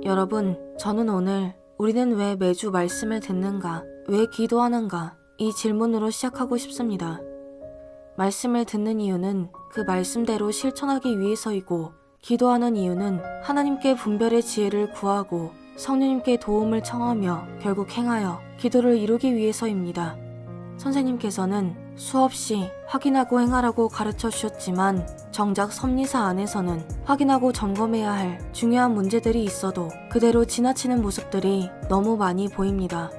여러분, 저는 오늘 우리는 왜 매주 말씀을 듣는가, 왜 기도하는가 이 질문으로 시작하고 싶습니다. 말씀을 듣는 이유는 그 말씀대로 실천하기 위해서이고, 기도하는 이유는 하나님께 분별의 지혜를 구하고 성령님께 도움을 청하며 결국 행하여 기도를 이루기 위해서입니다. 선생님께서는 수없이 확인하고 행하라고 가르쳐 주셨지만 정작 섭리사 안에서는 확인하고 점검해야 할 중요한 문제들이 있어도 그대로 지나치는 모습들이 너무 많이 보입니다.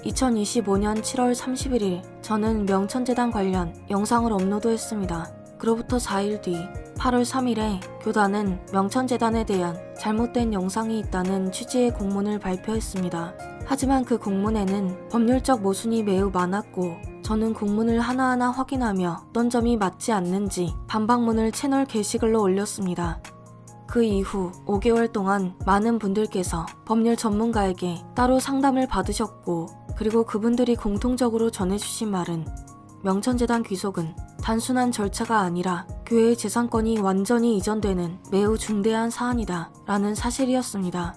2025년 7월 31일 저는 명천재단 관련 영상을 업로드했습니다. 그로부터 4일 뒤 8월 3일에 교단은 명천재단에 대한 잘못된 영상이 있다는 취지의 공문을 발표했습니다. 하지만 그 공문에는 법률적 모순이 매우 많았고 저는 공문을 하나하나 확인하며 어떤 점이 맞지 않는지 반박문을 채널 게시글로 올렸습니다. 그 이후 5개월 동안 많은 분들께서 법률 전문가에게 따로 상담을 받으셨고, 그리고 그분들이 공통적으로 전해주신 말은 명천재단 귀속은 단순한 절차가 아니라 교회의 재산권이 완전히 이전되는 매우 중대한 사안이다 라는 사실이었습니다.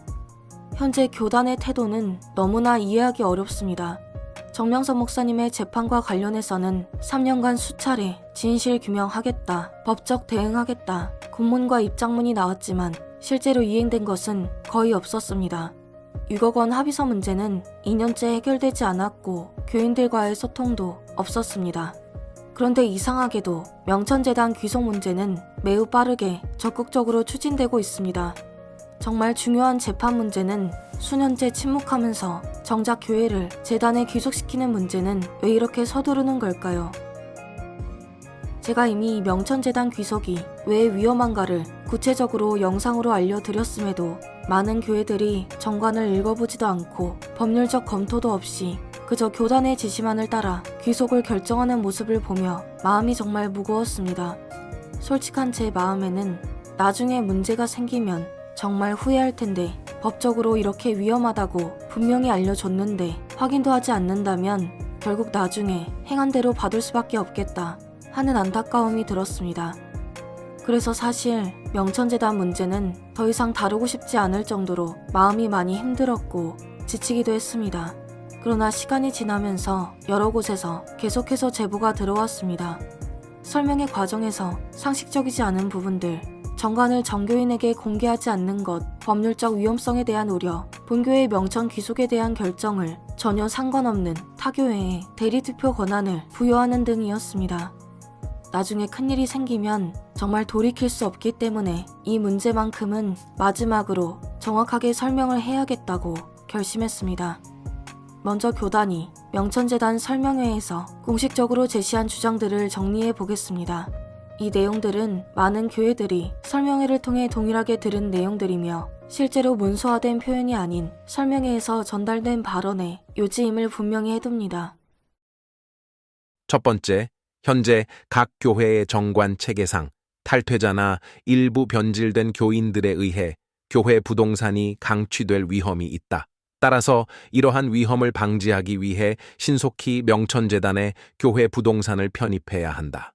현재 교단의 태도는 너무나 이해하기 어렵습니다. 정명선 목사님의 재판과 관련해서는 3년간 수차례 진실 규명하겠다, 법적 대응하겠다, 공문과 입장문이 나왔지만 실제로 이행된 것은 거의 없었습니다. 6억 원 합의서 문제는 2년째 해결되지 않았고 교인들과의 소통도 없었습니다. 그런데 이상하게도 명천재단 귀속 문제는 매우 빠르게 적극적으로 추진되고 있습니다. 정말 중요한 재판 문제는 수년째 침묵하면서 정작 교회를 재단에 귀속시키는 문제는 왜 이렇게 서두르는 걸까요? 제가 이미 명천재단 귀속이 왜 위험한가를 구체적으로 영상으로 알려드렸음에도 많은 교회들이 정관을 읽어보지도 않고 법률적 검토도 없이 그저 교단의 지시만을 따라 귀속을 결정하는 모습을 보며 마음이 정말 무거웠습니다. 솔직한 제 마음에는 나중에 문제가 생기면 정말 후회할 텐데, 법적으로 이렇게 위험하다고 분명히 알려줬는데 확인도 하지 않는다면 결국 나중에 행한 대로 받을 수밖에 없겠다 하는 안타까움이 들었습니다. 그래서 사실 명천재단 문제는 더 이상 다루고 싶지 않을 정도로 마음이 많이 힘들었고 지치기도 했습니다. 그러나 시간이 지나면서 여러 곳에서 계속해서 제보가 들어왔습니다. 설명의 과정에서 상식적이지 않은 부분들, 정관을 정교인에게 공개하지 않는 것, 법률적 위험성에 대한 우려, 본교의 명천 귀속에 대한 결정을 전혀 상관없는 타교회에 대리투표 권한을 부여하는 등이었습니다. 나중에 큰일이 생기면 정말 돌이킬 수 없기 때문에 이 문제만큼은 마지막으로 정확하게 설명을 해야겠다고 결심했습니다. 먼저 교단이 명천재단 설명회에서 공식적으로 제시한 주장들을 정리해 보겠습니다. 이 내용들은 많은 교회들이 설명회를 통해 동일하게 들은 내용들이며 실제로 문서화된 표현이 아닌 설명회에서 전달된 발언의 요지임을 분명히 해둡니다. 첫 번째, 현재 각 교회의 정관 체계상 탈퇴자나 일부 변질된 교인들에 의해 교회 부동산이 강취될 위험이 있다. 따라서 이러한 위험을 방지하기 위해 신속히 명천재단에 교회 부동산을 편입해야 한다.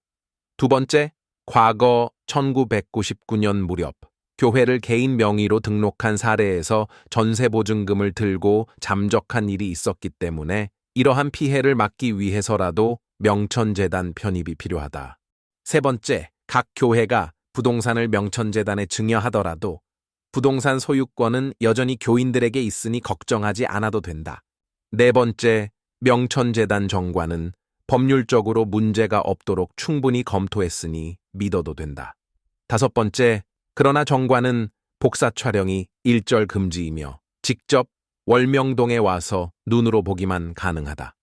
두 번째, 과거 1999년 무렵 교회를 개인 명의로 등록한 사례에서 전세보증금을 들고 잠적한 일이 있었기 때문에 이러한 피해를 막기 위해서라도 명천재단 편입이 필요하다. 세 번째, 각 교회가 부동산을 명천재단에 증여하더라도 부동산 소유권은 여전히 교인들에게 있으니 걱정하지 않아도 된다. 네 번째, 명천재단 정관은 법률적으로 문제가 없도록 충분히 검토했으니 믿어도 된다. 다섯 번째, 그러나 정관은 복사 촬영이 일절 금지이며 직접 월명동에 와서 눈으로 보기만 가능하다.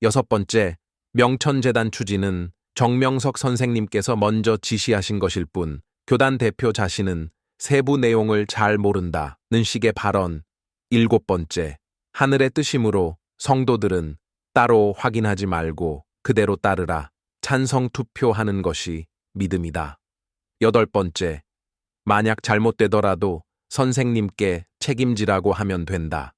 여섯 번째, 명천재단 추진은 정명석 선생님께서 먼저 지시하신 것일 뿐 교단 대표 자신은 세부 내용을 잘 모른다는 식의 발언. 일곱 번째, 하늘의 뜻이므로 성도들은 따로 확인하지 말고 그대로 따르라. 찬성 투표하는 것이 믿음이다. 여덟 번째, 만약 잘못되더라도 선생님께 책임지라고 하면 된다.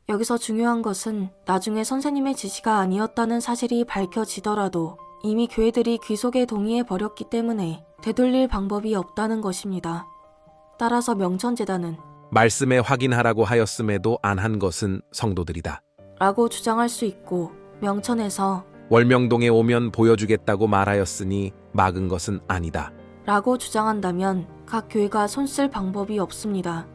여기서 중요한 것은 나중에 선생님의 지시가 아니었다는 사실이 밝혀지더라도 이미 교회들이 귀속에 동의해버렸기 때문에 되돌릴 방법이 없다는 것입니다. 따라서 명천재단은 말씀에 확인하라고 하였음에도 안 한 것은 성도들이다. 라고 주장할 수 있고, 명천에서 월명동에 오면 보여주겠다고 말하였으니 막은 것은 아니다. 라고 주장한다면 각 교회가 손쓸 방법이 없습니다.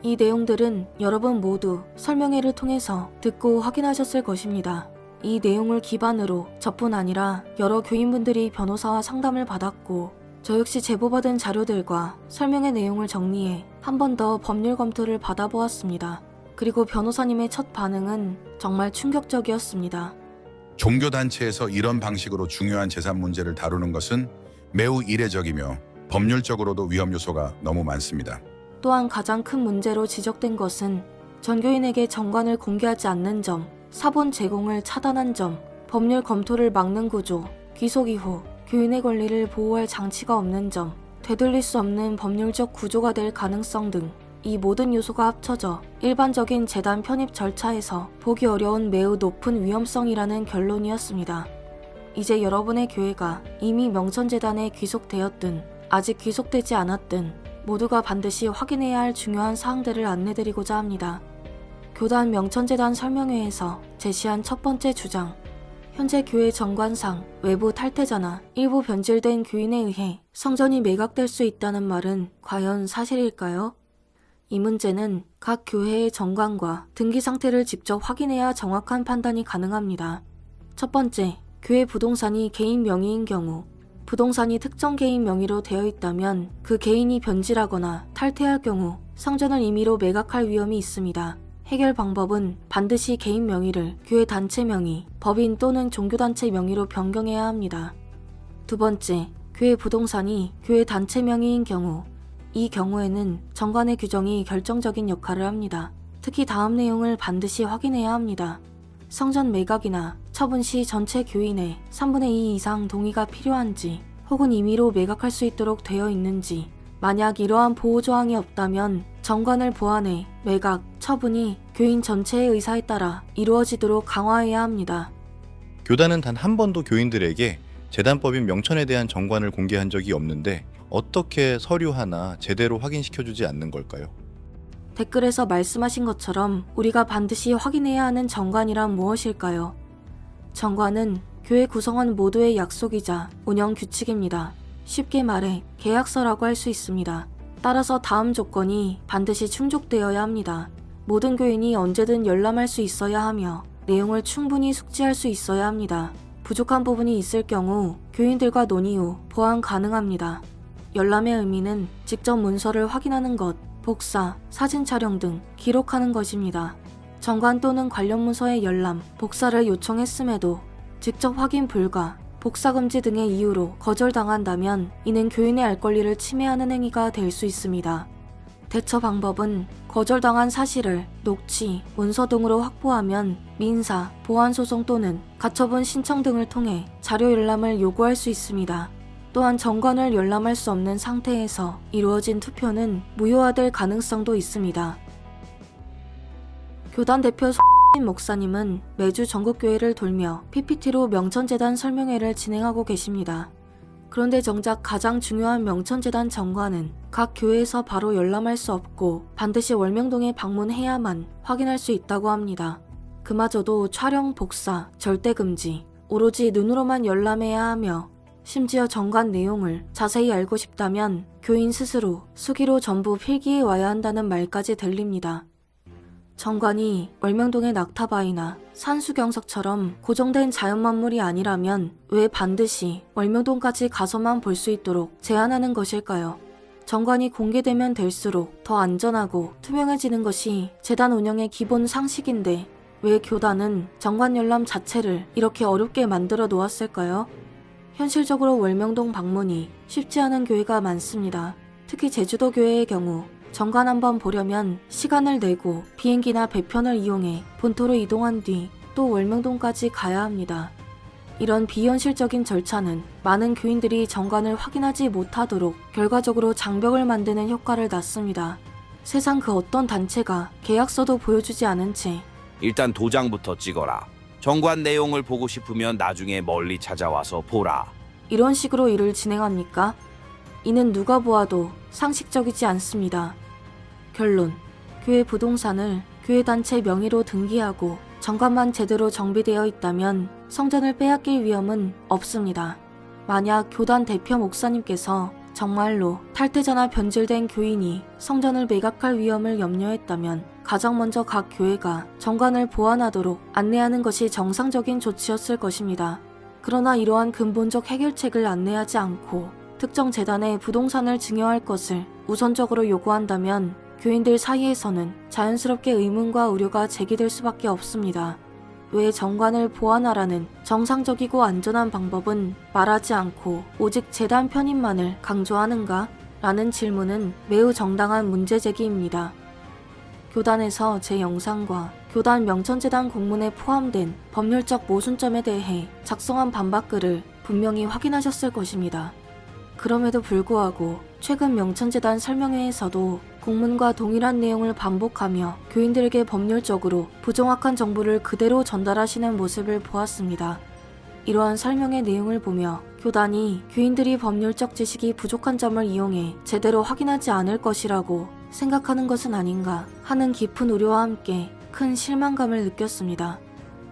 이 내용들은 여러분 모두 설명회를 통해서 듣고 확인하셨을 것입니다. 이 내용을 기반으로 저뿐 아니라 여러 교인분들이 변호사와 상담을 받았고, 저 역시 제보받은 자료들과 설명의 내용을 정리해 한 번 더 법률 검토를 받아보았습니다. 그리고 변호사님의 첫 반응은 정말 충격적이었습니다. 종교단체에서 이런 방식으로 중요한 재산 문제를 다루는 것은 매우 이례적이며 법률적으로도 위험 요소가 너무 많습니다. 또한 가장 큰 문제로 지적된 것은 전교인에게 정관을 공개하지 않는 점, 사본 제공을 차단한 점, 법률 검토를 막는 구조, 귀속 이후 교인의 권리를 보호할 장치가 없는 점, 되돌릴 수 없는 법률적 구조가 될 가능성 등 이 모든 요소가 합쳐져 일반적인 재단 편입 절차에서 보기 어려운 매우 높은 위험성이라는 결론이었습니다. 이제 여러분의 교회가 이미 명천재단에 귀속되었든 아직 귀속되지 않았든 모두가 반드시 확인해야 할 중요한 사항들을 안내드리고자 합니다. 교단 명천재단 설명회에서 제시한 첫 번째 주장, 현재 교회 정관상 외부 탈퇴자나 일부 변질된 교인에 의해 성전이 매각될 수 있다는 말은 과연 사실일까요? 이 문제는 각 교회의 정관과 등기 상태를 직접 확인해야 정확한 판단이 가능합니다. 첫 번째, 교회 부동산이 개인 명의인 경우, 부동산이 특정 개인 명의로 되어 있다면 그 개인이 변질하거나 탈퇴할 경우 성전을 임의로 매각할 위험이 있습니다. 해결 방법은 반드시 개인 명의를 교회 단체 명의, 법인 또는 종교단체 명의로 변경해야 합니다. 두 번째, 교회 부동산이 교회 단체 명의인 경우, 이 경우에는 정관의 규정이 결정적인 역할을 합니다. 특히 다음 내용을 반드시 확인해야 합니다. 성전 매각이나 처분 시 전체 교인의 3분의 2 이상 동의가 필요한지 혹은 임의로 매각할 수 있도록 되어 있는지, 만약 이러한 보호조항이 없다면 정관을 보완해 매각, 처분이 교인 전체의 의사에 따라 이루어지도록 강화해야 합니다. 교단은 단 한 번도 교인들에게 재단법인 명천에 대한 정관을 공개한 적이 없는데 어떻게 서류 하나 제대로 확인시켜주지 않는 걸까요? 댓글에서 말씀하신 것처럼 우리가 반드시 확인해야 하는 정관이란 무엇일까요? 정관은 교회 구성원 모두의 약속이자 운영 규칙입니다. 쉽게 말해 계약서라고 할 수 있습니다. 따라서 다음 조건이 반드시 충족되어야 합니다. 모든 교인이 언제든 열람할 수 있어야 하며 내용을 충분히 숙지할 수 있어야 합니다. 부족한 부분이 있을 경우 교인들과 논의 후 보완 가능합니다. 열람의 의미는 직접 문서를 확인하는 것, 복사, 사진 촬영 등 기록하는 것입니다. 정관 또는 관련 문서의 열람, 복사를 요청했음에도 직접 확인 불가, 복사 금지 등의 이유로 거절당한다면 이는 교인의 알 권리를 침해하는 행위가 될 수 있습니다. 대처 방법은 거절당한 사실을 녹취, 문서 등으로 확보하면 민사, 보완소송 또는 가처분 신청 등을 통해 자료 열람을 요구할 수 있습니다. 또한 정관을 열람할 수 없는 상태에서 이루어진 투표는 무효화될 가능성도 있습니다. 교단 대표 손 목사님은 매주 전국교회를 돌며 PPT로 명천재단 설명회를 진행하고 계십니다. 그런데 정작 가장 중요한 명천재단 정관은 각 교회에서 바로 열람할 수 없고 반드시 월명동에 방문해야만 확인할 수 있다고 합니다. 그마저도 촬영, 복사, 절대 금지, 오로지 눈으로만 열람해야 하며 심지어 정관 내용을 자세히 알고 싶다면 교인 스스로 수기로 전부 필기해 와야 한다는 말까지 들립니다. 정관이 월명동의 낙타바위나 산수경석처럼 고정된 자연만물이 아니라면 왜 반드시 월명동까지 가서만 볼 수 있도록 제한하는 것일까요? 정관이 공개되면 될수록 더 안전하고 투명해지는 것이 재단 운영의 기본 상식인데 왜 교단은 정관 열람 자체를 이렇게 어렵게 만들어 놓았을까요? 현실적으로 월명동 방문이 쉽지 않은 교회가 많습니다. 특히 제주도 교회의 경우 정관 한번 보려면 시간을 내고 비행기나 배편을 이용해 본토로 이동한 뒤 또 월명동까지 가야 합니다. 이런 비현실적인 절차는 많은 교인들이 정관을 확인하지 못하도록 결과적으로 장벽을 만드는 효과를 낳습니다. 세상 그 어떤 단체가 계약서도 보여주지 않은 채 일단 도장부터 찍어라. 정관 내용을 보고 싶으면 나중에 멀리 찾아와서 보라. 이런 식으로 일을 진행합니까? 이는 누가 보아도 상식적이지 않습니다. 결론, 교회 부동산을 교회 단체 명의로 등기하고 정관만 제대로 정비되어 있다면 성전을 빼앗길 위험은 없습니다. 만약 교단 대표 목사님께서 정말로 탈퇴자나 변질된 교인이 성전을 매각할 위험을 염려했다면 가장 먼저 각 교회가 정관을 보완하도록 안내하는 것이 정상적인 조치였을 것입니다. 그러나 이러한 근본적 해결책을 안내하지 않고 특정 재단에 부동산을 증여할 것을 우선적으로 요구한다면 교인들 사이에서는 자연스럽게 의문과 우려가 제기될 수밖에 없습니다. 왜 정관을 보완하라는 정상적이고 안전한 방법은 말하지 않고 오직 재단 편입만을 강조하는가? 라는 질문은 매우 정당한 문제 제기입니다. 교단에서 제 영상과 교단 명천재단 공문에 포함된 법률적 모순점에 대해 작성한 반박글을 분명히 확인하셨을 것입니다. 그럼에도 불구하고 최근 명천재단 설명회에서도 공문과 동일한 내용을 반복하며 교인들에게 법률적으로 부정확한 정보를 그대로 전달하시는 모습을 보았습니다. 이러한 설명의 내용을 보며 교단이 교인들이 법률적 지식이 부족한 점을 이용해 제대로 확인하지 않을 것이라고 생각하는 것은 아닌가 하는 깊은 우려와 함께 큰 실망감을 느꼈습니다.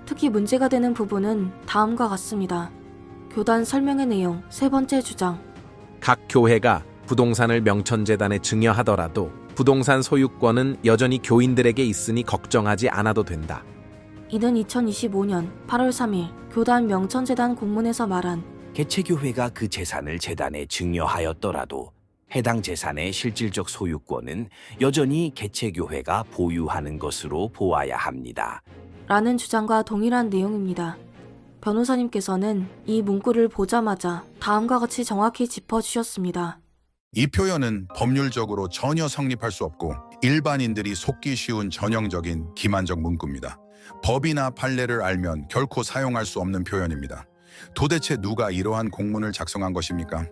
특히 문제가 되는 부분은 다음과 같습니다. 교단 설명의 내용 세 번째 주장. 각 교회가 부동산을 명천재단에 증여하더라도 부동산 소유권은 여전히 교인들에게 있으니 걱정하지 않아도 된다. 이는 2025년 8월 3일 교단 명천재단 공문에서 말한 개체교회가 그 재산을 재단에 증여하였더라도 해당 재산의 실질적 소유권은 여전히 개체교회가 보유하는 것으로 보아야 합니다. 라는 주장과 동일한 내용입니다. 변호사님께서는 이 문구를 보자마자 다음과 같이 정확히 짚어주셨습니다. 이 표현은 법률적으로 전혀 성립할 수 없고 일반인들이 속기 쉬운 전형적인 기만적 문구입니다. 법이나 판례를 알면 결코 사용할 수 없는 표현입니다. 도대체 누가 이러한 공문을 작성한 것입니까?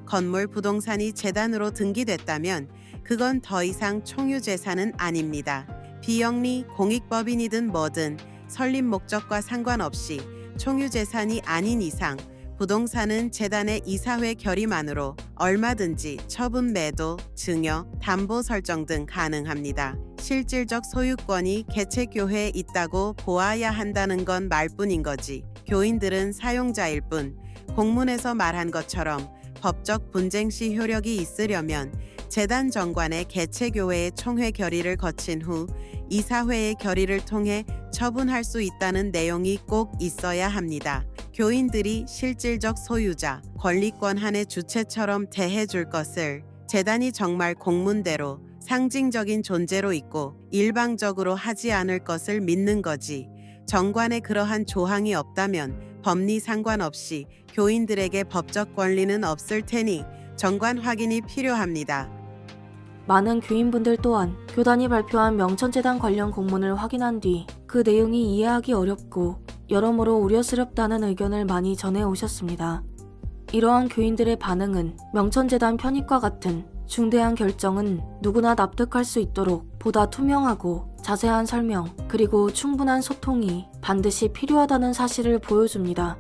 건물 부동산이 재단으로 등기됐다면 그건 더 이상 총유재산은 아닙니다. 비영리, 공익법인이든 뭐든 설립 목적과 상관없이 총유재산이 아닌 이상 부동산은 재단의 이사회 결의만으로 얼마든지 처분 매도, 증여, 담보 설정 등 가능합니다. 실질적 소유권이 개체교회에 있다고 보아야 한다는 건 말뿐인 거지. 교인들은 사용자일 뿐 공문에서 말한 것처럼 법적 분쟁 시 효력이 있으려면 재단 정관의 개체교회의 총회 결의를 거친 후 이사회의 결의를 통해 처분할 수 있다는 내용이 꼭 있어야 합니다. 교인들이 실질적 소유자, 권리권한의 주체처럼 대해줄 것을 재단이 정말 공문대로 상징적인 존재로 있고 일방적으로 하지 않을 것을 믿는 거지. 정관에 그러한 조항이 없다면 법리 상관없이 교인들에게 법적 권리는 없을 테니 정관 확인이 필요합니다. 많은 교인분들 또한 교단이 발표한 명천재단 관련 공문을 확인한 뒤 그 내용이 이해하기 어렵고 여러모로 우려스럽다는 의견을 많이 전해오셨습니다. 이러한 교인들의 반응은 명천재단 편입과 같은 중대한 결정은 누구나 납득할 수 있도록 보다 투명하고 자세한 설명 그리고 충분한 소통이 반드시 필요하다는 사실을 보여줍니다.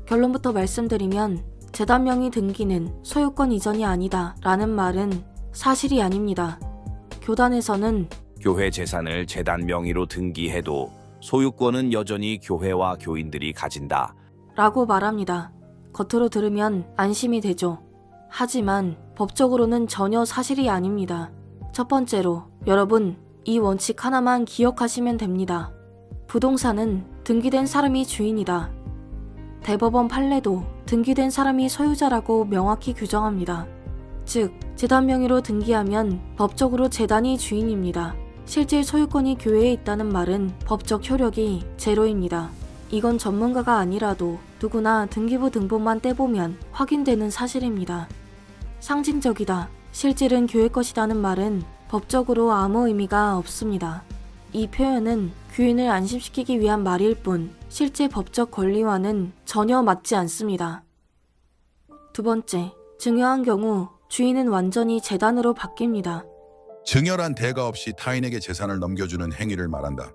결론부터 말씀드리면 재단명의 등기는 소유권 이전이 아니다 라는 말은 사실이 아닙니다. 교단에서는 교회 재산을 재단 명의로 등기해도 소유권은 여전히 교회와 교인들이 가진다. 라고 말합니다. 겉으로 들으면 안심이 되죠. 하지만 법적으로는 전혀 사실이 아닙니다. 첫 번째로 여러분 이 원칙 하나만 기억하시면 됩니다. 부동산은 등기된 사람이 주인이다. 대법원 판례도 등기된 사람이 소유자라고 명확히 규정합니다. 즉, 재단 명의로 등기하면 법적으로 재단이 주인입니다. 실질 소유권이 교회에 있다는 말은 법적 효력이 제로입니다. 이건 전문가가 아니라도 누구나 등기부 등본만 떼보면 확인되는 사실입니다. 상징적이다, 실질은 교회 것이라는 말은 법적으로 아무 의미가 없습니다. 이 표현은 교인을 안심시키기 위한 말일 뿐 실제 법적 권리와는 전혀 맞지 않습니다. 두 번째, 증여한 경우 주인은 완전히 재단으로 바뀝니다. 증여란 대가 없이 타인에게 재산을 넘겨주는 행위를 말한다.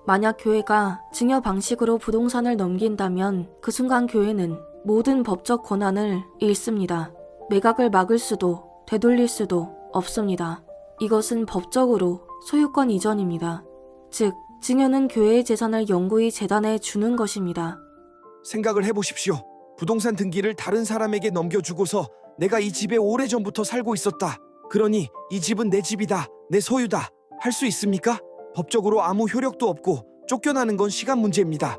만약 교회가 증여 방식으로 부동산을 넘긴다면 그 순간 교회는 모든 법적 권한을 잃습니다. 매각을 막을 수도 되돌릴 수도 없습니다. 이것은 법적으로 소유권 이전입니다. 즉, 증여는 교회의 재산을 영구히 재단에 주는 것입니다. 생각을 해보십시오. 부동산 등기를 다른 사람에게 넘겨주고서 내가 이 집에 오래전부터 살고 있었다. 그러니 이 집은 내 집이다, 내 소유다 할 수 있습니까? 법적으로 아무 효력도 없고 쫓겨나는 건 시간 문제입니다.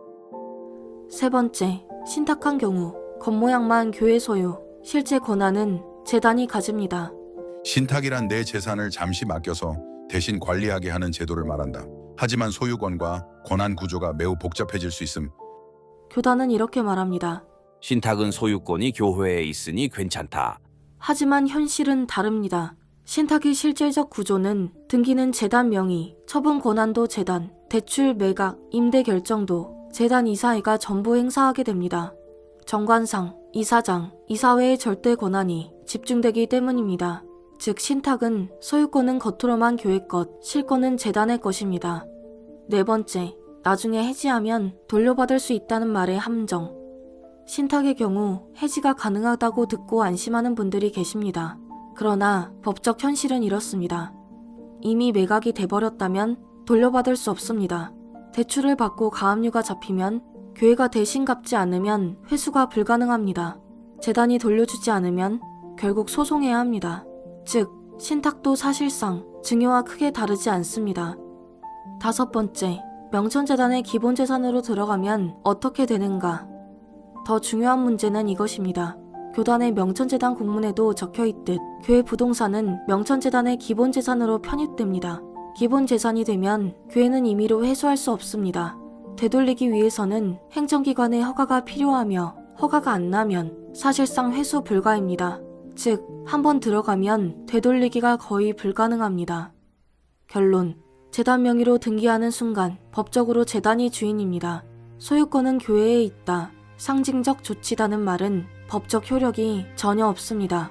세 번째, 신탁한 경우 겉모양만 교회 소유, 실제 권한은 재단이 가집니다. 신탁이란 내 재산을 잠시 맡겨서 대신 관리하게 하는 제도를 말한다. 하지만 소유권과 권한 구조가 매우 복잡해질 수 있음. 교단은 이렇게 말합니다. 신탁은 소유권이 교회에 있으니 괜찮다. 하지만 현실은 다릅니다. 신탁의 실질적 구조는 등기는 재단 명의, 처분 권한도 재단, 대출, 매각, 임대 결정도 재단 이사회가 전부 행사하게 됩니다. 정관상, 이사장, 이사회의 절대 권한이 집중되기 때문입니다. 즉 신탁은 소유권은 겉으로만 교회 것, 실권은 재단의 것입니다. 네 번째, 나중에 해지하면 돌려받을 수 있다는 말의 함정. 신탁의 경우 해지가 가능하다고 듣고 안심하는 분들이 계십니다. 그러나 법적 현실은 이렇습니다. 이미 매각이 돼버렸다면 돌려받을 수 없습니다. 대출을 받고 가압류가 잡히면 교회가 대신 갚지 않으면 회수가 불가능합니다. 재단이 돌려주지 않으면 결국 소송해야 합니다. 즉, 신탁도 사실상 증여와 크게 다르지 않습니다. 다섯 번째, 명천재단의 기본재산으로 들어가면 어떻게 되는가? 더 중요한 문제는 이것입니다. 교단의 명천재단 공문에도 적혀있듯 교회 부동산은 명천재단의 기본재산으로 편입됩니다. 기본재산이 되면 교회는 임의로 회수할 수 없습니다. 되돌리기 위해서는 행정기관의 허가가 필요하며 허가가 안 나면 사실상 회수 불가입니다. 즉, 한번 들어가면 되돌리기가 거의 불가능합니다. 결론, 재단 명의로 등기하는 순간 법적으로 재단이 주인입니다. 소유권은 교회에 있다. 상징적 조치다는 말은 법적 효력이 전혀 없습니다.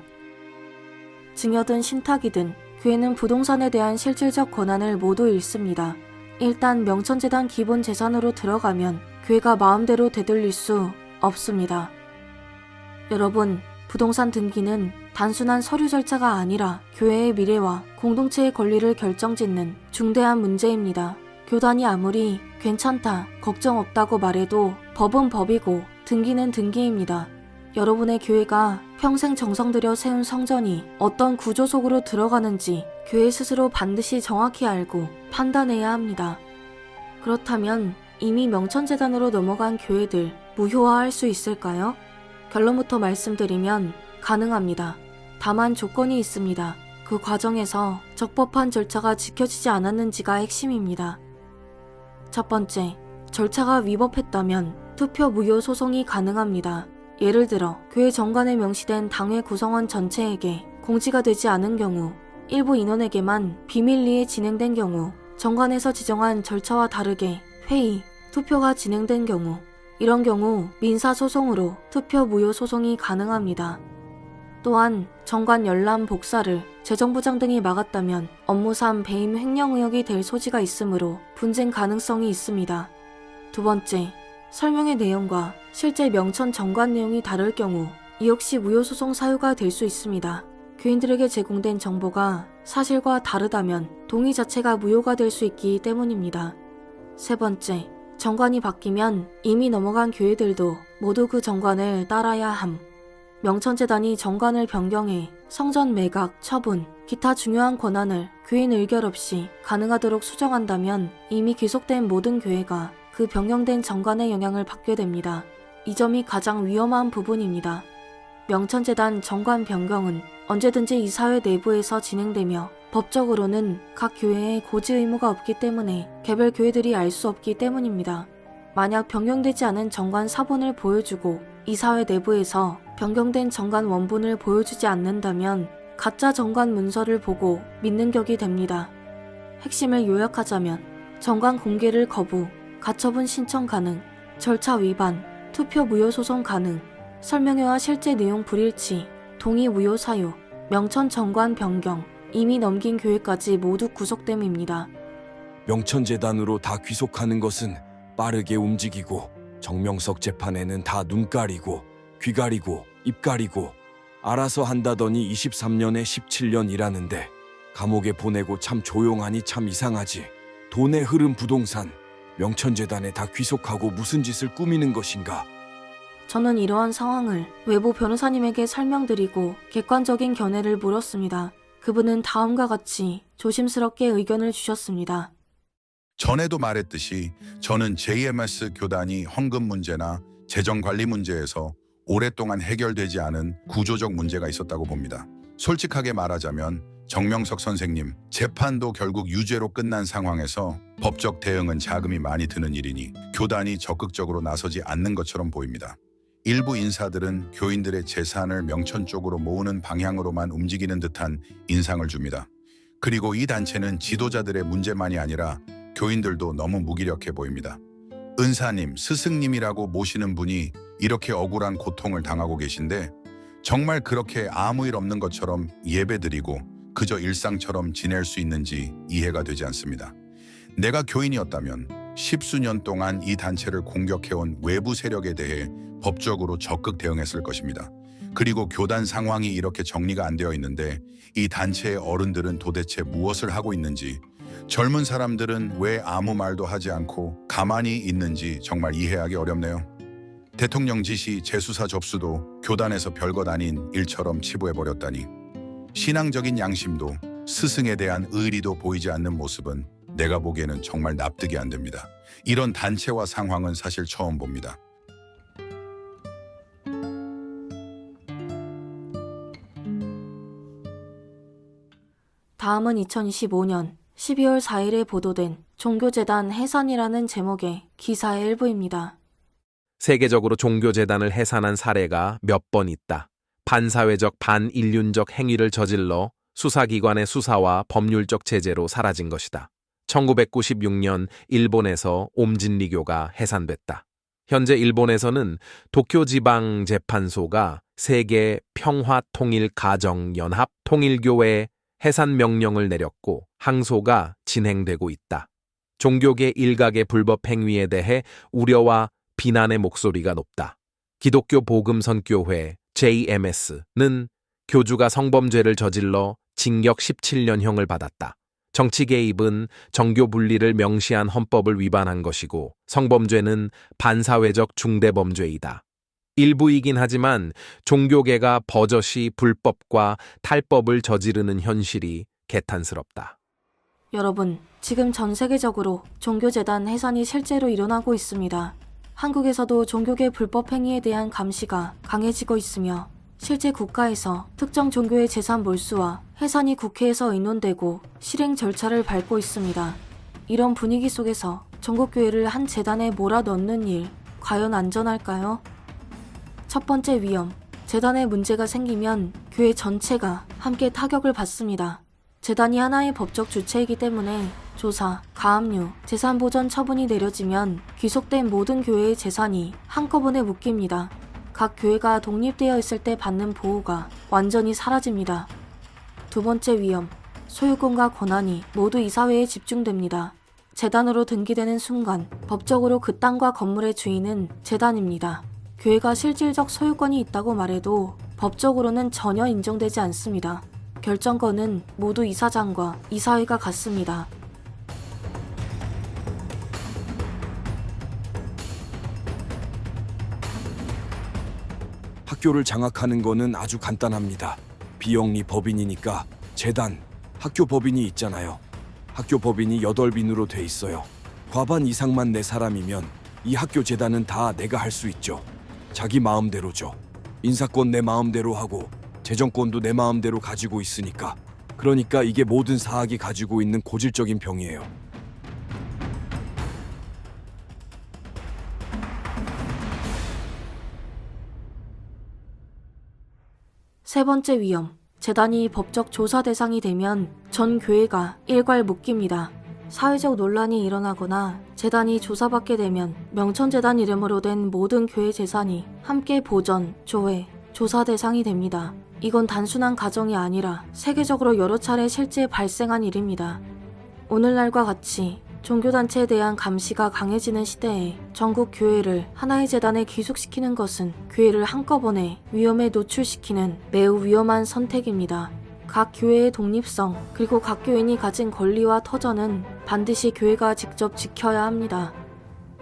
증여든 신탁이든 교회는 부동산에 대한 실질적 권한을 모두 잃습니다. 일단 명천재단 기본 재산으로 들어가면 교회가 마음대로 되돌릴 수 없습니다. 여러분, 부동산 등기는 단순한 서류 절차가 아니라 교회의 미래와 공동체의 권리를 결정짓는 중대한 문제입니다. 교단이 아무리 괜찮다, 걱정 없다고 말해도 법은 법이고 등기는 등기입니다. 여러분의 교회가 평생 정성 들여 세운 성전이 어떤 구조 속으로 들어가는지 교회 스스로 반드시 정확히 알고 판단해야 합니다. 그렇다면 이미 명천재단으로 넘어간 교회들 무효화할 수 있을까요? 결론부터 말씀드리면 가능합니다. 다만 조건이 있습니다. 그 과정에서 적법한 절차가 지켜지지 않았는지가 핵심입니다. 첫 번째, 절차가 위법했다면 투표 무효 소송이 가능합니다. 예를 들어 교회 정관에 명시된 당회 구성원 전체에게 공지가 되지 않은 경우, 일부 인원에게만 비밀리에 진행된 경우, 정관에서 지정한 절차와 다르게 회의, 투표가 진행된 경우, 이런 경우 민사소송으로 투표 무효 소송이 가능합니다. 또한 정관 열람 복사를 재정부장 등이 막았다면 업무상 배임 횡령 의혹이 될 소지가 있으므로 분쟁 가능성이 있습니다. 두 번째, 설명의 내용과 실제 명천 정관 내용이 다를 경우 이 역시 무효 소송 사유가 될 수 있습니다. 교인들에게 제공된 정보가 사실과 다르다면 동의 자체가 무효가 될 수 있기 때문입니다. 세 번째, 정관이 바뀌면 이미 넘어간 교회들도 모두 그 정관을 따라야 함. 명천재단이 정관을 변경해 성전 매각, 처분, 기타 중요한 권한을 교인 의결 없이 가능하도록 수정한다면 이미 귀속된 모든 교회가 그 변경된 정관의 영향을 받게 됩니다. 이 점이 가장 위험한 부분입니다. 명천재단 정관 변경은 언제든지 이사회 내부에서 진행되며 법적으로는 각 교회에 고지 의무가 없기 때문에 개별 교회들이 알 수 없기 때문입니다. 만약 변경되지 않은 정관 사본을 보여주고 이사회 내부에서 변경된 정관 원본을 보여주지 않는다면 가짜 정관 문서를 보고 믿는 격이 됩니다. 핵심을 요약하자면 정관 공개를 거부, 가처분 신청 가능, 절차 위반, 투표 무효 소송 가능, 설명회와 실제 내용 불일치, 동의 무효 사유, 명천 정관 변경, 이미 넘긴 교회까지 모두 구속됨입니다. 명천재단으로 다 귀속하는 것은 빠르게 움직이고 정명석 재판에는 다 눈 가리고 귀 가리고 입 가리고 알아서 한다더니 23년에 17년 일하는데 감옥에 보내고 참 조용하니 참 이상하지. 돈의 흐름 부동산, 명천재단에 다 귀속하고 무슨 짓을 꾸미는 것인가? 저는 이러한 상황을 외부 변호사님에게 설명드리고 객관적인 견해를 물었습니다. 그분은 다음과 같이 조심스럽게 의견을 주셨습니다. 전에도 말했듯이 저는 JMS 교단이 헌금 문제나 재정 관리 문제에서 오랫동안 해결되지 않은 구조적 문제가 있었다고 봅니다. 솔직하게 말하자면 정명석 선생님, 재판도 결국 유죄로 끝난 상황에서 법적 대응은 자금이 많이 드는 일이니 교단이 적극적으로 나서지 않는 것처럼 보입니다. 일부 인사들은 교인들의 재산을 명천 쪽으로 모으는 방향으로만 움직이는 듯한 인상을 줍니다. 그리고 이 단체는 지도자들의 문제만이 아니라 교인들도 너무 무기력해 보입니다. 은사님, 스승님이라고 모시는 분이 이렇게 억울한 고통을 당하고 계신데 정말 그렇게 아무 일 없는 것처럼 예배드리고 그저 일상처럼 지낼 수 있는지 이해가 되지 않습니다. 내가 교인이었다면 10수년 동안 이 단체를 공격해온 외부 세력에 대해 법적으로 적극 대응했을 것입니다. 그리고 교단 상황이 이렇게 정리가 안 되어 있는데 이 단체의 어른들은 도대체 무엇을 하고 있는지, 젊은 사람들은 왜 아무 말도 하지 않고 가만히 있는지 정말 이해하기 어렵네요. 대통령 지시 재수사 접수도 교단에서 별것 아닌 일처럼 치부해버렸다니. 신앙적인 양심도 스승에 대한 의리도 보이지 않는 모습은 내가 보기에는 정말 납득이 안 됩니다. 이런 단체와 상황은 사실 처음 봅니다. 다음은 2025년 12월 4일에 보도된 종교재단 해산이라는 제목의 기사의 일부입니다. 세계적으로 종교재단을 해산한 사례가 몇 번 있다. 반사회적 반인륜적 행위를 저질러 수사기관의 수사와 법률적 제재로 사라진 것이다. 1996년 일본에서 옴진리교가 해산됐다. 현재 일본에서는 도쿄지방재판소가 세계 평화통일가정연합 통일교회 해산 명령을 내렸고 항소가 진행되고 있다. 종교계 일각의 불법 행위에 대해 우려와 비난의 목소리가 높다. 기독교 복음선교회 JMS는 교주가 성범죄를 저질러 징역 17년형을 받았다. 정치 개입은 정교 분리를 명시한 헌법을 위반한 것이고 성범죄는 반사회적 중대범죄이다. 일부이긴 하지만 종교계가 버젓이 불법과 탈법을 저지르는 현실이 개탄스럽다. 여러분, 지금 전 세계적으로 종교재단 해산이 실제로 일어나고 있습니다. 한국에서도 종교계 불법 행위에 대한 감시가 강해지고 있으며 실제 국가에서 특정 종교의 재산 몰수와 해산이 국회에서 의논되고 실행 절차를 밟고 있습니다. 이런 분위기 속에서 전국교회를 한 재단에 몰아넣는 일, 과연 안전할까요? 첫 번째 위험, 재단에 문제가 생기면 교회 전체가 함께 타격을 받습니다. 재단이 하나의 법적 주체이기 때문에 조사, 가압류, 재산보전 처분이 내려지면 귀속된 모든 교회의 재산이 한꺼번에 묶입니다. 각 교회가 독립되어 있을 때 받는 보호가 완전히 사라집니다. 두 번째 위험, 소유권과 권한이 모두 이사회에 집중됩니다. 재단으로 등기되는 순간 법적으로 그 땅과 건물의 주인은 재단입니다. 교회가 실질적 소유권이 있다고 말해도 법적으로는 전혀 인정되지 않습니다. 결정권은 모두 이사장과 이사회가 갖습니다. 학교를 장악하는 거는 아주 간단합니다. 비영리 법인이니까 재단, 학교 법인이 있잖아요. 학교 법인이 8빈으로 돼 있어요. 과반 이상만 내 사람이면 이 학교 재단은 다 내가 할 수 있죠. 자기 마음대로죠. 인사권 내 마음대로 하고 재정권도 내 마음대로 가지고 있으니까. 그러니까 이게 모든 사학이 가지고 있는 고질적인 병이에요. 세 번째 위험, 재단이 법적 조사 대상이 되면 전 교회가 일괄 묶입니다. 사회적 논란이 일어나거나 재단이 조사받게 되면 명천재단 이름으로 된 모든 교회 재산이 함께 보전, 조회, 조사 대상이 됩니다. 이건 단순한 가정이 아니라 세계적으로 여러 차례 실제 발생한 일입니다. 오늘날과 같이 종교단체에 대한 감시가 강해지는 시대에 전국 교회를 하나의 재단에 귀속시키는 것은 교회를 한꺼번에 위험에 노출시키는 매우 위험한 선택입니다. 각 교회의 독립성 그리고 각 교인이 가진 권리와 터전은 반드시 교회가 직접 지켜야 합니다.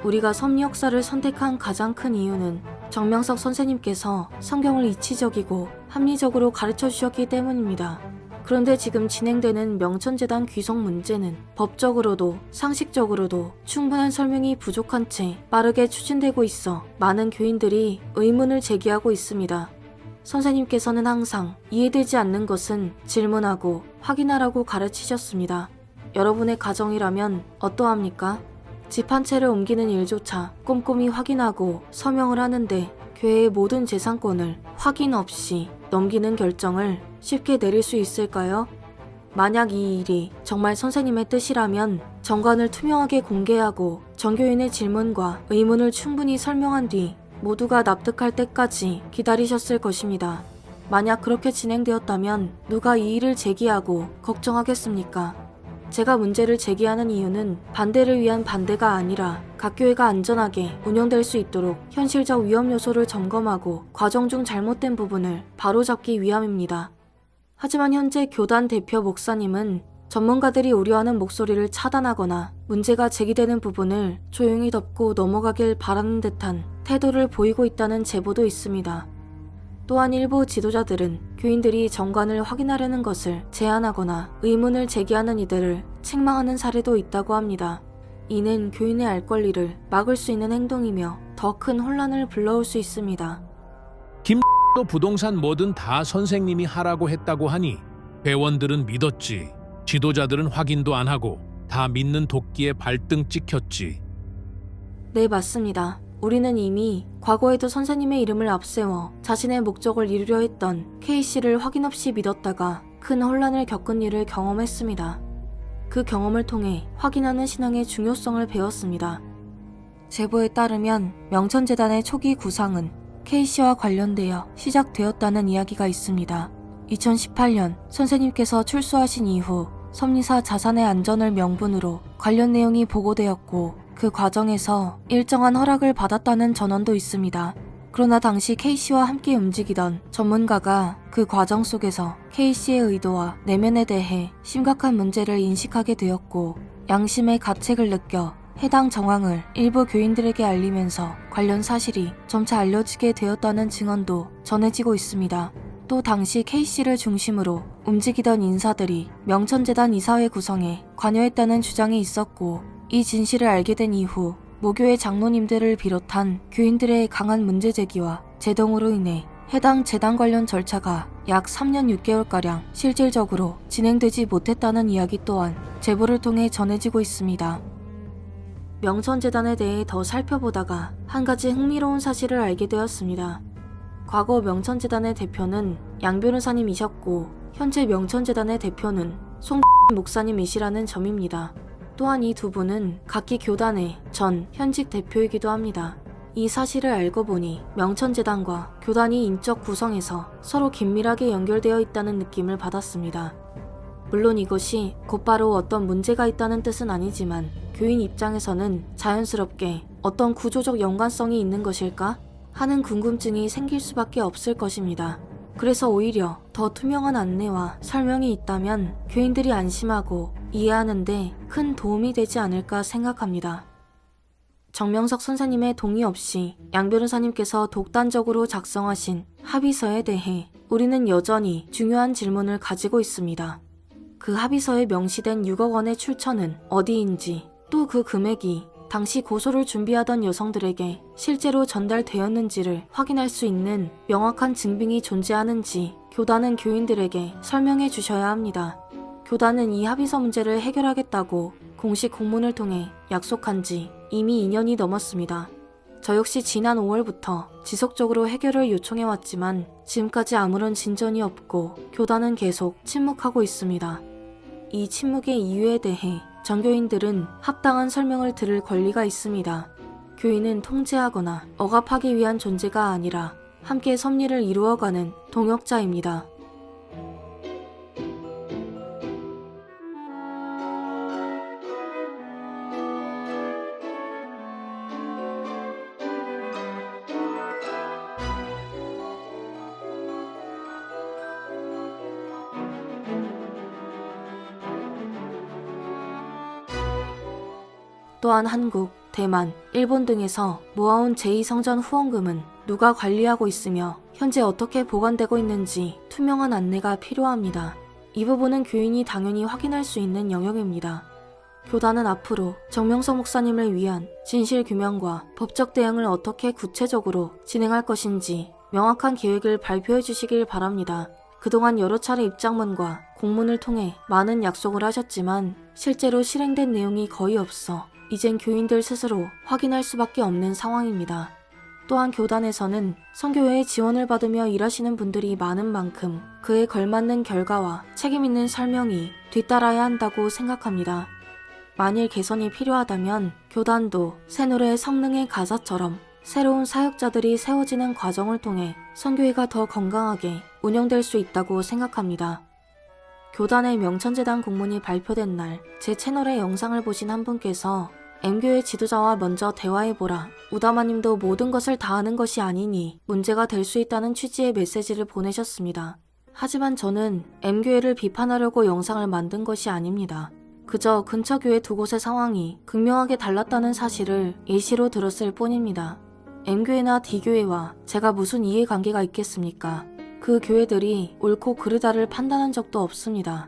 우리가 섭리 역사를 선택한 가장 큰 이유는 정명석 선생님께서 성경을 이치적이고 합리적으로 가르쳐 주셨기 때문입니다. 그런데 지금 진행되는 명천재단 귀속 문제는 법적으로도 상식적으로도 충분한 설명이 부족한 채 빠르게 추진되고 있어 많은 교인들이 의문을 제기하고 있습니다. 선생님께서는 항상 이해되지 않는 것은 질문하고 확인하라고 가르치셨습니다. 여러분의 가정이라면 어떠합니까? 집 한 채를 옮기는 일조차 꼼꼼히 확인하고 서명을 하는데 교회의 모든 재산권을 확인 없이 넘기는 결정을 쉽게 내릴 수 있을까요? 만약 이 일이 정말 선생님의 뜻이라면 정관을 투명하게 공개하고 전교인의 질문과 의문을 충분히 설명한 뒤 모두가 납득할 때까지 기다리셨을 것입니다. 만약 그렇게 진행되었다면 누가 이 일을 제기하고 걱정하겠습니까? 제가 문제를 제기하는 이유는 반대를 위한 반대가 아니라 각 교회가 안전하게 운영될 수 있도록 현실적 위험 요소를 점검하고 과정 중 잘못된 부분을 바로잡기 위함입니다. 하지만 현재 교단 대표 목사님은 전문가들이 우려하는 목소리를 차단하거나 문제가 제기되는 부분을 조용히 덮고 넘어가길 바라는 듯한 태도를 보이고 있다는 제보도 있습니다. 또한 일부 지도자들은 교인들이 정관을 확인하려는 것을 제한하거나 의문을 제기하는 이들을 책망하는 사례도 있다고 합니다. 이는 교인의 알 권리를 막을 수 있는 행동이며 더 큰 혼란을 불러올 수 있습니다. 또 부동산 뭐든 다 선생님이 하라고 했다고 하니 회원들은 믿었지. 지도자들은 확인도 안 하고 다 믿는 도끼에 발등 찍혔지. 네, 맞습니다. 우리는 이미 과거에도 선생님의 이름을 앞세워 자신의 목적을 이루려 했던 K씨를 확인 없이 믿었다가 큰 혼란을 겪은 일을 경험했습니다. 그 경험을 통해 확인하는 신앙의 중요성을 배웠습니다. 제보에 따르면 명천재단의 초기 구상은 K씨와 관련되어 시작되었다는 이야기가 있습니다. 2018년 선생님께서 출소하신 이후 섭리사 자산의 안전을 명분으로 관련 내용이 보고되었고 그 과정에서 일정한 허락을 받았다는 전언도 있습니다. 그러나 당시 K씨와 함께 움직이던 전문가가 그 과정 속에서 K씨의 의도와 내면에 대해 심각한 문제를 인식하게 되었고 양심의 가책을 느껴 해당 정황을 일부 교인들에게 알리면서 관련 사실이 점차 알려지게 되었다는 증언도 전해지고 있습니다. 또 당시 K씨를 중심으로 움직이던 인사들이 명천재단 이사회 구성에 관여했다는 주장이 있었고 이 진실을 알게 된 이후 모교의 장로님들을 비롯한 교인들의 강한 문제 제기와 제동으로 인해 해당 재단 관련 절차가 약 3년 6개월가량 실질적으로 진행되지 못했다는 이야기 또한 제보를 통해 전해지고 있습니다. 명천재단에 대해 더 살펴보다가 한 가지 흥미로운 사실을 알게 되었습니다. 과거 명천재단의 대표는 양 변호사님이셨고 현재 명천재단의 대표는 송 목사님이시라는 점입니다. 또한 이 두 분은 각기 교단의 전 현직 대표이기도 합니다. 이 사실을 알고 보니 명천재단과 교단이 인적 구성에서 서로 긴밀하게 연결되어 있다는 느낌을 받았습니다. 물론 이것이 곧바로 어떤 문제가 있다는 뜻은 아니지만 교인 입장에서는 자연스럽게 어떤 구조적 연관성이 있는 것일까 하는 궁금증이 생길 수밖에 없을 것입니다. 그래서 오히려 더 투명한 안내와 설명이 있다면 교인들이 안심하고 이해하는데 큰 도움이 되지 않을까 생각합니다. 정명석 선생님의 동의 없이 양 변호사님께서 독단적으로 작성하신 합의서에 대해 우리는 여전히 중요한 질문을 가지고 있습니다. 그 합의서에 명시된 6억 원의 출처는 어디인지, 또 그 금액이 당시 고소를 준비하던 여성들에게 실제로 전달되었는지를 확인할 수 있는 명확한 증빙이 존재하는지 교단은 교인들에게 설명해 주셔야 합니다. 교단은 이 합의서 문제를 해결하겠다고 공식 공문을 통해 약속한 지 이미 2년이 넘었습니다. 저 역시 지난 5월부터 지속적으로 해결을 요청해왔지만 지금까지 아무런 진전이 없고 교단은 계속 침묵하고 있습니다. 이 침묵의 이유에 대해 전교인들은 합당한 설명을 들을 권리가 있습니다. 교인은 통제하거나 억압하기 위한 존재가 아니라 함께 섭리를 이루어가는 동역자입니다. 또한 한국, 대만, 일본 등에서 모아온 제2성전 후원금은 누가 관리하고 있으며 현재 어떻게 보관되고 있는지 투명한 안내가 필요합니다. 이 부분은 교인이 당연히 확인할 수 있는 영역입니다. 교단은 앞으로 정명석 목사님을 위한 진실 규명과 법적 대응을 어떻게 구체적으로 진행할 것인지 명확한 계획을 발표해 주시길 바랍니다. 그동안 여러 차례 입장문과 공문을 통해 많은 약속을 하셨지만 실제로 실행된 내용이 거의 없어 이젠 교인들 스스로 확인할 수밖에 없는 상황입니다. 또한 교단에서는 선교회의 지원을 받으며 일하시는 분들이 많은 만큼 그에 걸맞는 결과와 책임 있는 설명이 뒤따라야 한다고 생각합니다. 만일 개선이 필요하다면 교단도 새노래 성능의 가사처럼 새로운 사역자들이 세워지는 과정을 통해 선교회가 더 건강하게 운영될 수 있다고 생각합니다. 교단의 명천재단 공문이 발표된 날 제 채널의 영상을 보신 한 분께서 M교회 지도자와 먼저 대화해보라. 우다마님도 모든 것을 다 아는 것이 아니니 문제가 될 수 있다는 취지의 메시지를 보내셨습니다. 하지만 저는 M교회를 비판하려고 영상을 만든 것이 아닙니다. 그저 근처 교회 두 곳의 상황이 극명하게 달랐다는 사실을 예시로 들었을 뿐입니다. M교회나 D교회와 제가 무슨 이해관계가 있겠습니까? 그 교회들이 옳고 그르다를 판단한 적도 없습니다.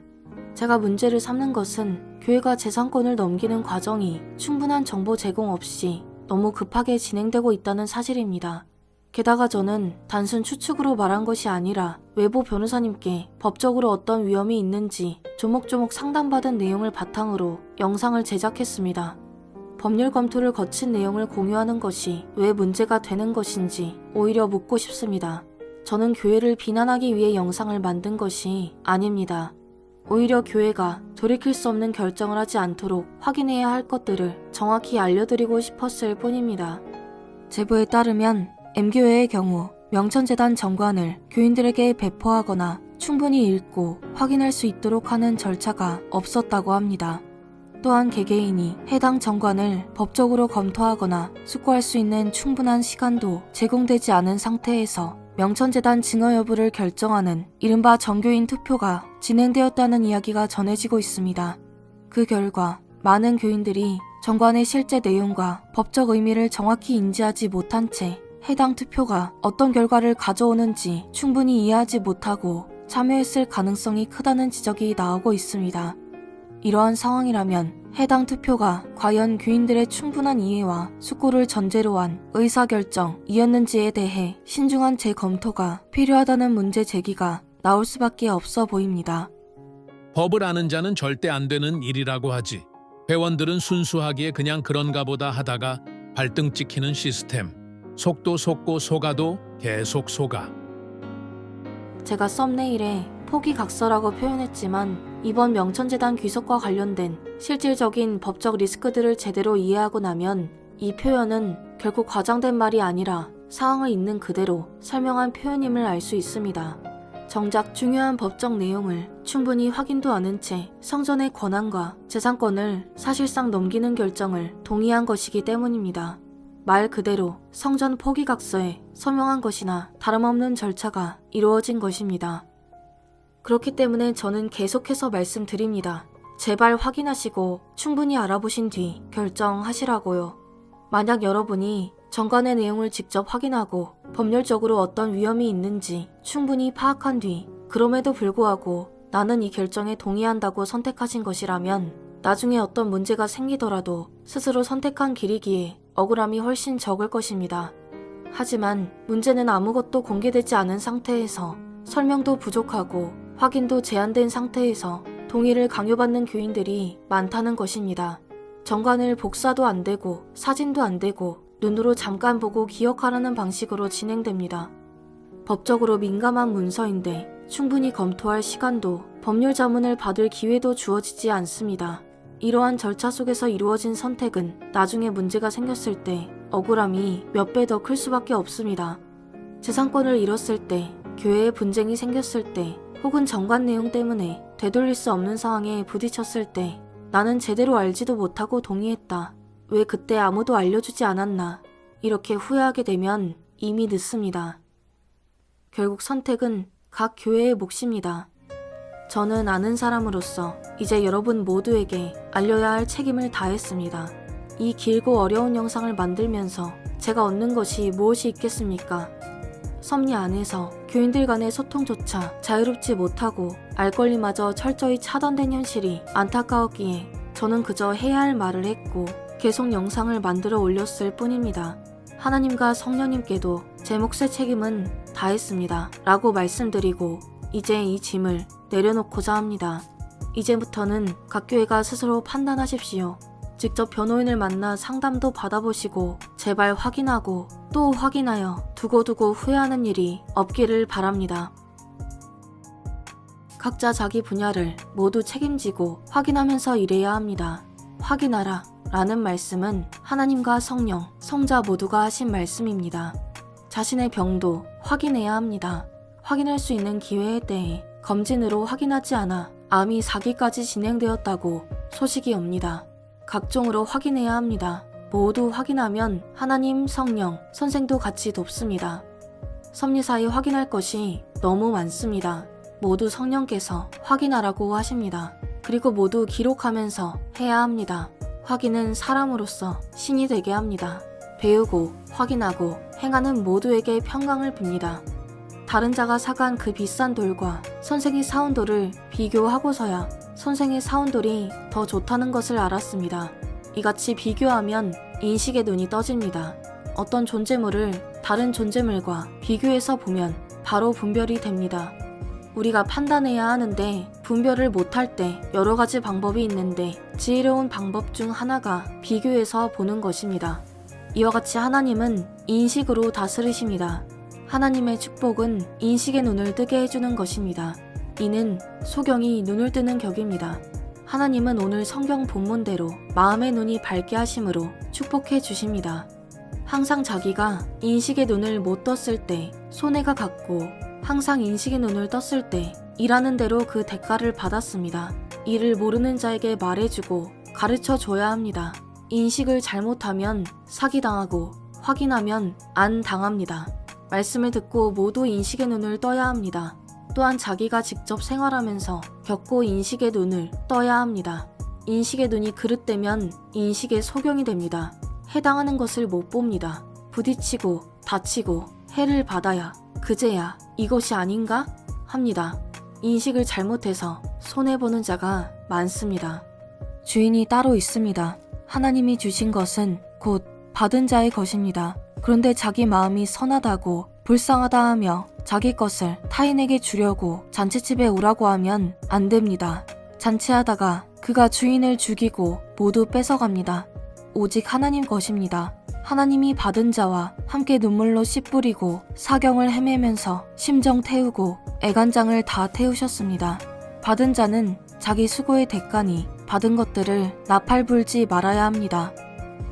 제가 문제를 삼는 것은 교회가 재산권을 넘기는 과정이 충분한 정보 제공 없이 너무 급하게 진행되고 있다는 사실입니다. 게다가 저는 단순 추측으로 말한 것이 아니라 외부 변호사님께 법적으로 어떤 위험이 있는지 조목조목 상담받은 내용을 바탕으로 영상을 제작했습니다. 법률 검토를 거친 내용을 공유하는 것이 왜 문제가 되는 것인지 오히려 묻고 싶습니다. 저는 교회를 비난하기 위해 영상을 만든 것이 아닙니다. 오히려 교회가 돌이킬 수 없는 결정을 하지 않도록 확인해야 할 것들을 정확히 알려드리고 싶었을 뿐입니다. 제보에 따르면 M교회의 경우 명천재단 정관을 교인들에게 배포하거나 충분히 읽고 확인할 수 있도록 하는 절차가 없었다고 합니다. 또한 개개인이 해당 정관을 법적으로 검토하거나 숙고할 수 있는 충분한 시간도 제공되지 않은 상태에서 명천재단 증여 여부를 결정하는 이른바 정교인 투표가 진행되었다는 이야기가 전해지고 있습니다. 그 결과 많은 교인들이 정관의 실제 내용과 법적 의미를 정확히 인지하지 못한 채 해당 투표가 어떤 결과를 가져오는지 충분히 이해하지 못하고 참여했을 가능성이 크다는 지적이 나오고 있습니다. 이러한 상황이라면 해당 투표가 과연 교인들의 충분한 이해와 숙고를 전제로 한 의사결정이었는지에 대해 신중한 재검토가 필요하다는 문제 제기가 나올 수밖에 없어 보입니다. 법을 아는 자는 절대 안 되는 일이라고 하지. 회원들은 순수하기에 그냥 그런가 보다 하다가 발등 찍히는 시스템. 속도 속고 속아도 계속 속아. 제가 썸네일에 포기각서라고 표현했지만 이번 명천재단 귀속과 관련된 실질적인 법적 리스크들을 제대로 이해하고 나면 이 표현은 결국 과장된 말이 아니라 상황을 있는 그대로 설명한 표현임을 알 수 있습니다. 정작 중요한 법적 내용을 충분히 확인도 않은 채 성전의 권한과 재산권을 사실상 넘기는 결정을 동의한 것이기 때문입니다. 말 그대로 성전 포기각서에 서명한 것이나 다름없는 절차가 이루어진 것입니다. 그렇기 때문에 저는 계속해서 말씀드립니다. 제발 확인하시고 충분히 알아보신 뒤 결정하시라고요. 만약 여러분이 정관의 내용을 직접 확인하고 법률적으로 어떤 위험이 있는지 충분히 파악한 뒤 그럼에도 불구하고 나는 이 결정에 동의한다고 선택하신 것이라면 나중에 어떤 문제가 생기더라도 스스로 선택한 길이기에 억울함이 훨씬 적을 것입니다. 하지만 문제는 아무것도 공개되지 않은 상태에서 설명도 부족하고 확인도 제한된 상태에서 동의를 강요받는 교인들이 많다는 것입니다. 정관을 복사도 안 되고 사진도 안 되고 눈으로 잠깐 보고 기억하라는 방식으로 진행됩니다. 법적으로 민감한 문서인데 충분히 검토할 시간도 법률 자문을 받을 기회도 주어지지 않습니다. 이러한 절차 속에서 이루어진 선택은 나중에 문제가 생겼을 때 억울함이 몇 배 더 클 수밖에 없습니다. 재산권을 잃었을 때, 교회에 분쟁이 생겼을 때, 혹은 정관 내용 때문에 되돌릴 수 없는 상황에 부딪혔을 때 나는 제대로 알지도 못하고 동의했다. 왜 그때 아무도 알려주지 않았나. 이렇게 후회하게 되면 이미 늦습니다. 결국 선택은 각 교회의 몫입니다. 저는 아는 사람으로서 이제 여러분 모두에게 알려야 할 책임을 다했습니다. 이 길고 어려운 영상을 만들면서 제가 얻는 것이 무엇이 있겠습니까? 섭리 안에서 교인들 간의 소통조차 자유롭지 못하고 알 권리마저 철저히 차단된 현실이 안타까웠기에 저는 그저 해야 할 말을 했고 계속 영상을 만들어 올렸을 뿐입니다. 하나님과 성령님께도 제 몫의 책임은 다했습니다. 라고 말씀드리고 이제 이 짐을 내려놓고자 합니다. 이제부터는 각 교회가 스스로 판단하십시오. 직접 변호인을 만나 상담도 받아보시고 제발 확인하고 또 확인하여 두고두고 후회하는 일이 없기를 바랍니다. 각자 자기 분야를 모두 책임지고 확인하면서 일해야 합니다. 확인하라 라는 말씀은 하나님과 성령, 성자 모두가 하신 말씀입니다. 자신의 병도 확인해야 합니다. 확인할 수 있는 기회에 대해 검진으로 확인하지 않아 암이 4기까지 진행되었다고 소식이 옵니다. 각종으로 확인해야 합니다. 모두 확인하면 하나님, 성령, 선생도 같이 돕습니다. 섭리사에 확인할 것이 너무 많습니다. 모두 성령께서 확인하라고 하십니다. 그리고 모두 기록하면서 해야 합니다. 확인은 사람으로서 신이 되게 합니다. 배우고 확인하고 행하는 모두에게 평강을 빕니다. 다른 자가 사간 그 비싼 돌과 선생이 사온 돌을 비교하고서야 선생의 사온 돌이 더 좋다는 것을 알았습니다. 이같이 비교하면 인식의 눈이 떠집니다. 어떤 존재물을 다른 존재물과 비교해서 보면 바로 분별이 됩니다. 우리가 판단해야 하는데 분별을 못할 때 여러 가지 방법이 있는데 지혜로운 방법 중 하나가 비교해서 보는 것입니다. 이와 같이 하나님은 인식으로 다스리십니다. 하나님의 축복은 인식의 눈을 뜨게 해주는 것입니다. 이는 소경이 눈을 뜨는 격입니다. 하나님은 오늘 성경 본문대로 마음의 눈이 밝게 하심으로 축복해 주십니다. 항상 자기가 인식의 눈을 못 떴을 때 손해가 갔고 항상 인식의 눈을 떴을 때 일하는 대로 그 대가를 받았습니다. 이를 모르는 자에게 말해주고 가르쳐줘야 합니다. 인식을 잘못하면 사기당하고 확인하면 안 당합니다. 말씀을 듣고 모두 인식의 눈을 떠야 합니다. 또한 자기가 직접 생활하면서 겪고 인식의 눈을 떠야 합니다. 인식의 눈이 그릇되면 인식의 소경이 됩니다. 해당하는 것을 못 봅니다. 부딪히고 다치고 해를 받아야 그제야 이것이 아닌가 합니다. 인식을 잘못해서 손해보는 자가 많습니다. 주인이 따로 있습니다. 하나님이 주신 것은 곧 받은 자의 것입니다. 그런데 자기 마음이 선하다고 불쌍하다 하며 자기 것을 타인에게 주려고 잔치집에 오라고 하면 안 됩니다. 잔치하다가 그가 주인을 죽이고 모두 뺏어갑니다. 오직 하나님 것입니다. 하나님이 받은 자와 함께 눈물로 씨 뿌리고 사경을 헤매면서 심정 태우고 애간장을 다 태우셨습니다. 받은 자는 자기 수고의 대가니 받은 것들을 나팔 불지 말아야 합니다.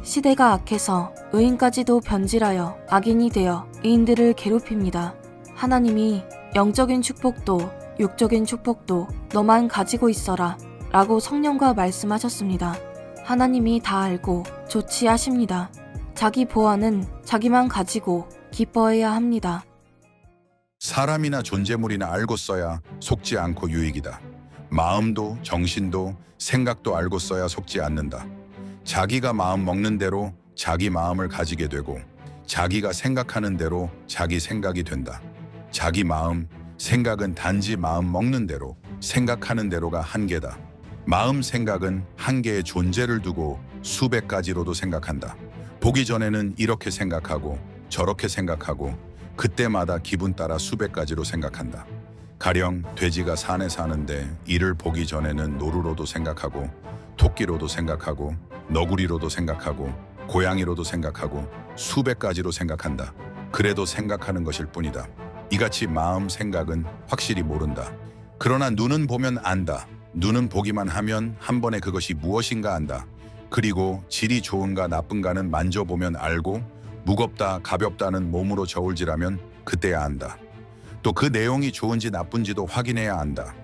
시대가 악해서 의인까지도 변질하여 악인이 되어 의인들을 괴롭힙니다. 하나님이 영적인 축복도 육적인 축복도 너만 가지고 있어라 라고 성령과 말씀하셨습니다. 하나님이 다 알고 조치하십니다. 자기 보안은 자기만 가지고 기뻐해야 합니다. 사람이나 존재물이나 알고 써야 속지 않고 유익이다. 마음도 정신도 생각도 알고 써야 속지 않는다. 자기가 마음 먹는 대로 자기 마음을 가지게 되고 자기가 생각하는 대로 자기 생각이 된다. 자기 마음, 생각은 단지 마음 먹는 대로 생각하는 대로가 한계다. 마음 생각은 한 개의 존재를 두고 수백 가지로도 생각한다. 보기 전에는 이렇게 생각하고 저렇게 생각하고 그때마다 기분 따라 수백 가지로 생각한다. 가령 돼지가 산에 사는데 이를 보기 전에는 노루로도 생각하고 토끼로도 생각하고 너구리로도 생각하고 고양이로도 생각하고 수백 가지로 생각한다. 그래도 생각하는 것일 뿐이다. 이같이 마음 생각은 확실히 모른다. 그러나 눈은 보면 안다. 눈은 보기만 하면 한 번에 그것이 무엇인가 안다. 그리고 질이 좋은가 나쁜가는 만져보면 알고 무겁다 가볍다는 몸으로 저울질하면 그때야 안다. 또 그 내용이 좋은지 나쁜지도 확인해야 안다.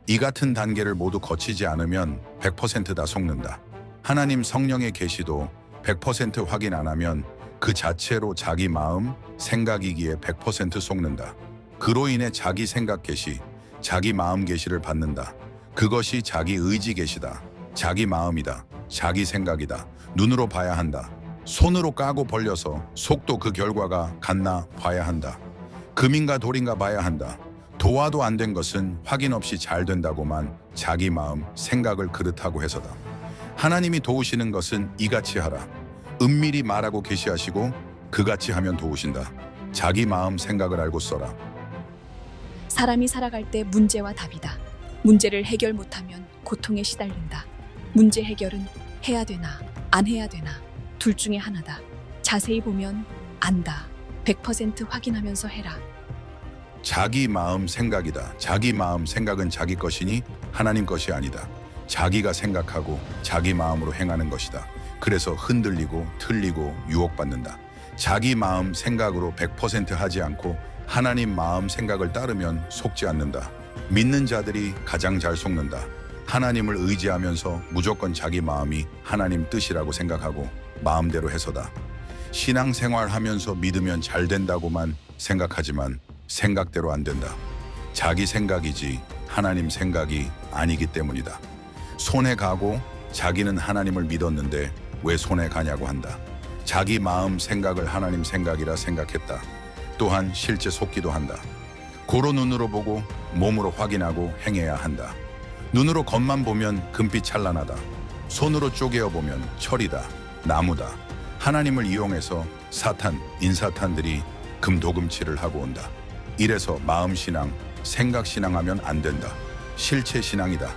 이 같은 단계를 모두 거치지 않으면 100% 다 속는다. 하나님 성령의 계시도 100% 확인 안 하면 그 자체로 자기 마음, 생각이기에 100% 속는다. 그로 인해 자기 생각 계시, 자기 마음 계시를 받는다. 그것이 자기 의지 계시다. 자기 마음이다. 자기 생각이다. 눈으로 봐야 한다. 손으로 까고 벌려서 속도 그 결과가 같나 봐야 한다. 금인가 돌인가 봐야 한다. 도와도 안 된 것은 확인 없이 잘 된다고만 자기 마음, 생각을 그렇다고 해서다. 하나님이 도우시는 것은 이같이 하라. 은밀히 말하고 계시하시고 그같이 하면 도우신다. 자기 마음, 생각을 알고 써라. 사람이 살아갈 때 문제와 답이다. 문제를 해결 못하면 고통에 시달린다. 문제 해결은 해야 되나 안 해야 되나 둘 중에 하나다. 자세히 보면 안다. 100% 확인하면서 해라. 자기 마음, 생각이다. 자기 마음, 생각은 자기 것이니 하나님 것이 아니다. 자기가 생각하고 자기 마음으로 행하는 것이다. 그래서 흔들리고 틀리고 유혹받는다. 자기 마음, 생각으로 100% 하지 않고 하나님 마음, 생각을 따르면 속지 않는다. 믿는 자들이 가장 잘 속는다. 하나님을 의지하면서 무조건 자기 마음이 하나님 뜻이라고 생각하고 마음대로 해서다. 신앙생활 하면서 믿으면 잘 된다고만 생각하지만 생각대로 안 된다. 자기 생각이지 하나님 생각이 아니기 때문이다. 손해 가고 자기는 하나님을 믿었는데 왜 손해 가냐고 한다. 자기 마음, 생각을 하나님 생각이라 생각했다. 또한 실제 속기도 한다. 고로 눈으로 보고 몸으로 확인하고 행해야 한다. 눈으로 겉만 보면 금빛 찬란하다. 손으로 쪼개어 보면 철이다. 나무다. 하나님을 이용해서 사탄, 인사탄들이 금도금치를 하고 온다. 이래서 마음 신앙, 생각 신앙하면 안 된다. 실체 신앙이다.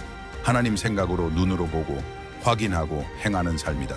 하나님 생각으로 눈으로 보고 확인하고 행하는 삶이다.